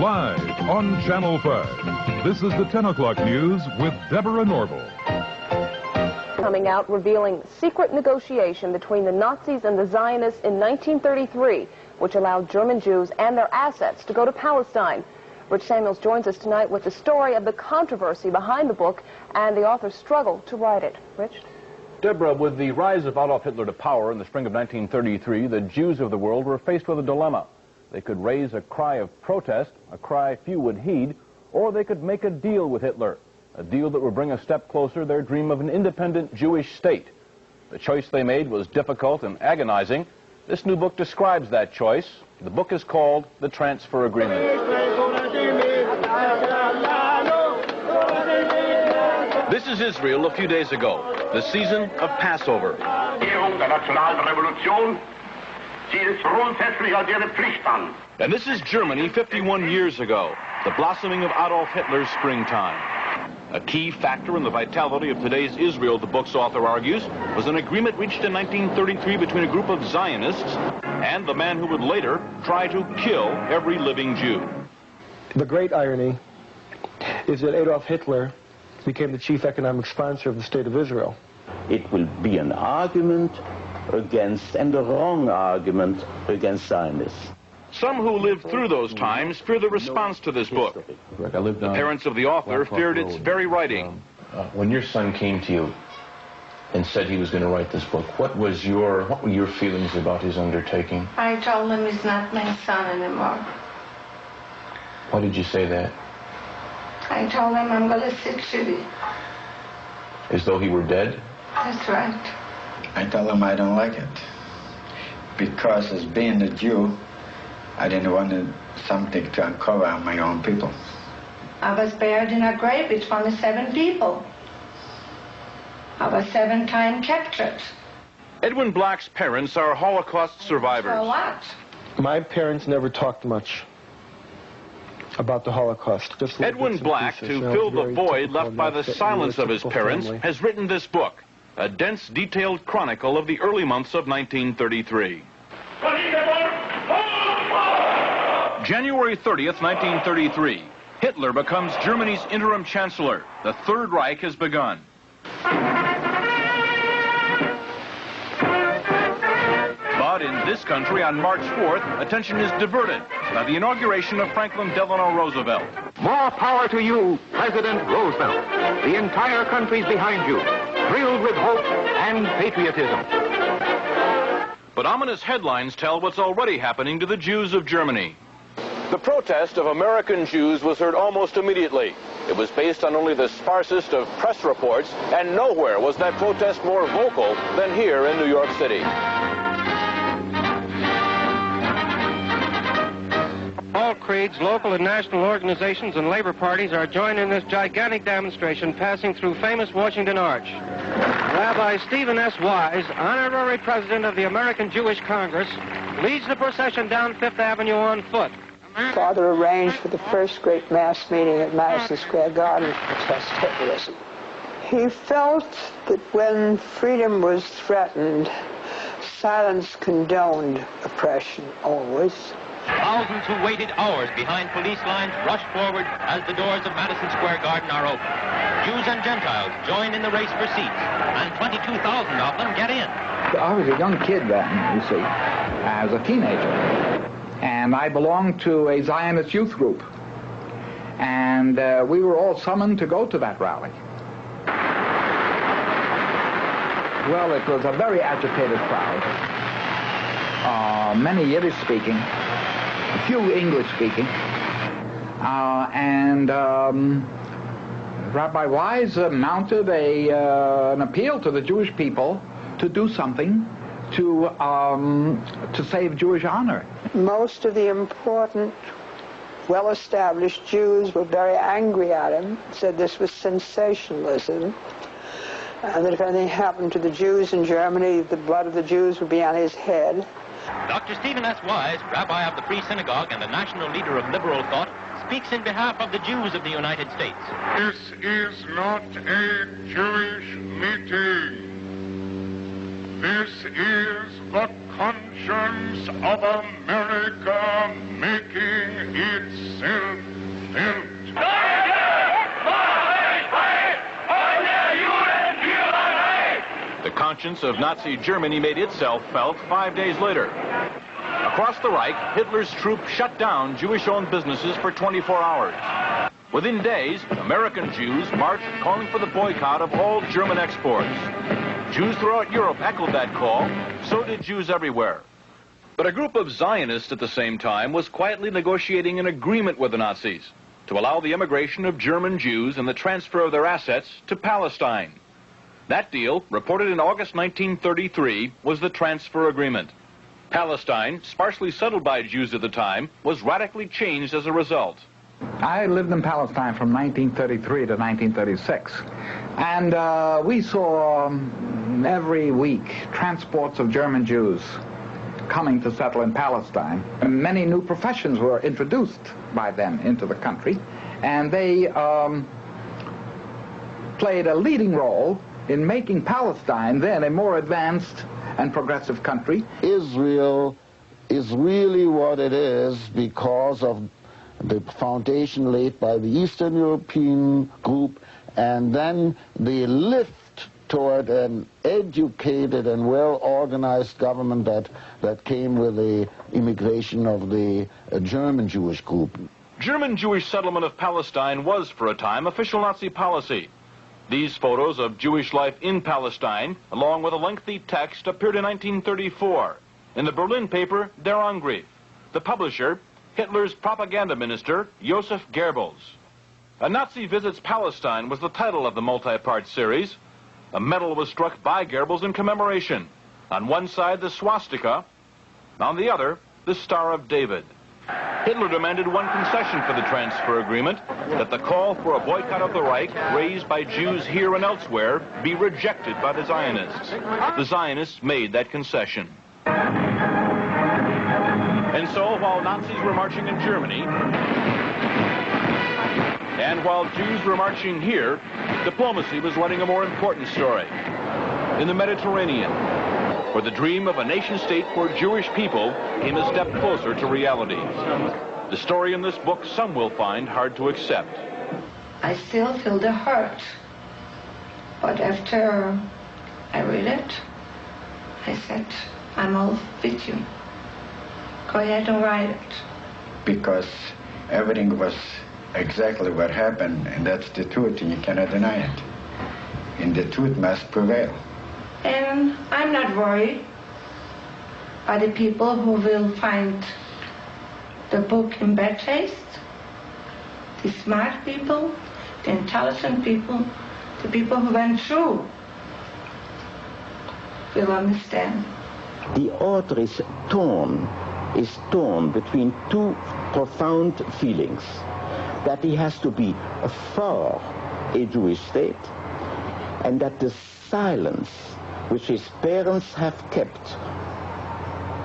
Live on Channel 5. This is the 10 o'clock news with Deborah Norville. Coming out revealing secret negotiation between the Nazis and the Zionists in 1933, which allowed German Jews and their assets to go to Palestine. Rich Samuels joins us tonight with the story of the controversy behind the book and the author's struggle to write it. Rich? Deborah, with the rise of Adolf Hitler to power in the spring of 1933, the Jews of the world were faced with a dilemma. They could raise a cry of protest, a cry few would heed, or they could make a deal with Hitler, a deal that would bring a step closer their dream of an independent Jewish state. The choice they made was difficult and agonizing. This new book describes that choice. The book is called The Transfer Agreement. This is Israel a few days ago, the season of Passover. And this is Germany 51 years ago, the blossoming of Adolf Hitler's springtime. A key factor in the vitality of today's Israel, the book's author argues, was an agreement reached in 1933 between a group of Zionists and the man who would later try to kill every living Jew. The great irony is that Adolf Hitler became the chief economic sponsor of the State of Israel. It will be an argument against, and a wrong argument against Zionists. Some who lived through those times fear the response to this book. The parents of the author feared its very writing. When your son came to you and said he was going to write this book, what were your feelings about his undertaking? I told him he's not my son anymore. Why did you say that? I told him I'm going to sit shitty. As though he were dead? That's right. I told him I don't like it. Because as being a Jew, I didn't want something to uncover on my own people. I was buried in a grave with only 7 people. I was 7 times captured. Edwin Black's parents are Holocaust survivors. For what? My parents never talked much about the Holocaust. Edwin Black, to fill the void left by the silence of his parents, has written this book, a dense, detailed chronicle of the early months of 1933. January 30th, 1933. Hitler becomes Germany's interim chancellor. The Third Reich has begun. But in this country, on March 4th, attention is diverted by the inauguration of Franklin Delano Roosevelt. More power to you, President Roosevelt. The entire country's behind you, thrilled with hope and patriotism. But ominous headlines tell what's already happening to the Jews of Germany. The protest of American Jews was heard almost immediately. It was based on only the sparsest of press reports, and nowhere was that protest more vocal than here in New York City. All creeds, local and national organizations, and labor parties are joined in this gigantic demonstration passing through famous Washington Arch. Rabbi Stephen S. Wise, honorary president of the American Jewish Congress, leads the procession down Fifth Avenue on foot. Father arranged for the first great mass meeting at Madison Square Garden to protest Hitlerism. He felt that when freedom was threatened, silence condoned oppression always. Thousands who waited hours behind police lines rushed forward as the doors of Madison Square Garden are open. Jews and Gentiles join in the race for seats, and 22,000 of them get in. I was a young kid then, you see, as a teenager. And I belonged to a Zionist youth group. And we were all summoned to go to that rally. Well, it was a very agitated crowd. Many Yiddish speaking, a few English speaking. Rabbi Wise mounted an appeal to the Jewish people to do something to save Jewish honor. Most of the important, well-established Jews were very angry at him, said this was sensationalism, and that if anything happened to the Jews in Germany, the blood of the Jews would be on his head. Dr. Stephen S. Wise, rabbi of the Free Synagogue and the national leader of liberal thought, speaks in behalf of the Jews of the United States. This is not a Jewish meeting. This is the conscience of America making itself felt. The conscience of Nazi Germany made itself felt 5 days later. Across the Reich, Hitler's troops shut down Jewish-owned businesses for 24 hours. Within days, American Jews marched calling for the boycott of all German exports. Jews throughout Europe echoed that call, so did Jews everywhere. But a group of Zionists at the same time was quietly negotiating an agreement with the Nazis to allow the immigration of German Jews and the transfer of their assets to Palestine. That deal, reported in August 1933, was the Transfer Agreement. Palestine, sparsely settled by Jews at the time, was radically changed as a result. I lived in Palestine from 1933 to 1936, and we saw every week transports of German Jews coming to settle in Palestine. Many new professions were introduced by them into the country, and they played a leading role in making Palestine then a more advanced and progressive country. Israel is really what it is because of the foundation laid by the Eastern European group, and then the lift toward an educated and well-organized government that came with the immigration of the German Jewish group. German Jewish settlement of Palestine was, for a time, official Nazi policy. These photos of Jewish life in Palestine, along with a lengthy text, appeared in 1934 in the Berlin paper Der Angriff. The publisher, Hitler's propaganda minister, Joseph Goebbels. A Nazi Visits Palestine was the title of the multi-part series. A medal was struck by Goebbels in commemoration. On one side, the swastika. On the other, the Star of David. Hitler demanded one concession for the transfer agreement, that the call for a boycott of the Reich, raised by Jews here and elsewhere, be rejected by the Zionists. The Zionists made that concession. And so, while Nazis were marching in Germany, and while Jews were marching here, diplomacy was running a more important story. In the Mediterranean, where the dream of a nation-state for Jewish people came a step closer to reality. The story in this book some will find hard to accept. I still feel the hurt, but after I read it, I said, I'm all with you. Go ahead and write it. Because everything was exactly what happened, and that's the truth, and you cannot deny it. And the truth must prevail. And I'm not worried by the people who will find the book in bad taste. The smart people, the intelligent people, the people who went through will understand. The author is torn between two profound feelings. That he has to be for a Jewish state, and that the silence which his parents have kept,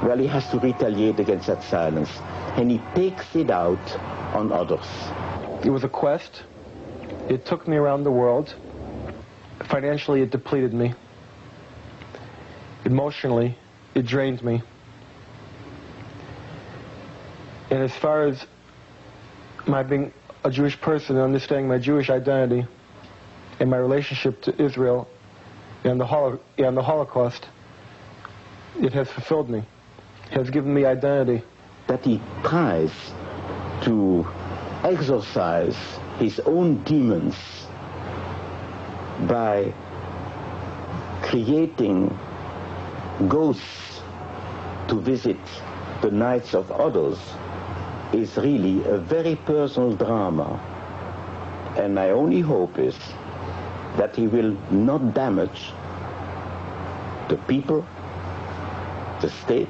well, he has to retaliate against that silence, and he takes it out on others. It was a quest. It took me around the world. Financially, it depleted me. Emotionally, it drained me. And as far as my being a Jewish person and understanding my Jewish identity and my relationship to Israel and the Holocaust, it has fulfilled me. It has given me identity. That he tries to exorcise his own demons by creating ghosts to visit the nights of others is really a very personal drama. And my only hope is that he will not damage the people, the state,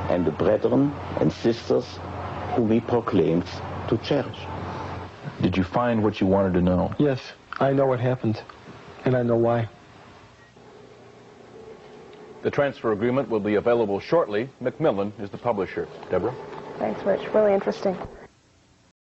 and the brethren and sisters whom he proclaims to cherish. Did you find what you wanted to know? Yes, I know what happened, and I know why. The transfer agreement will be available shortly. Macmillan is the publisher. Deborah? Thanks, Rich. Really interesting.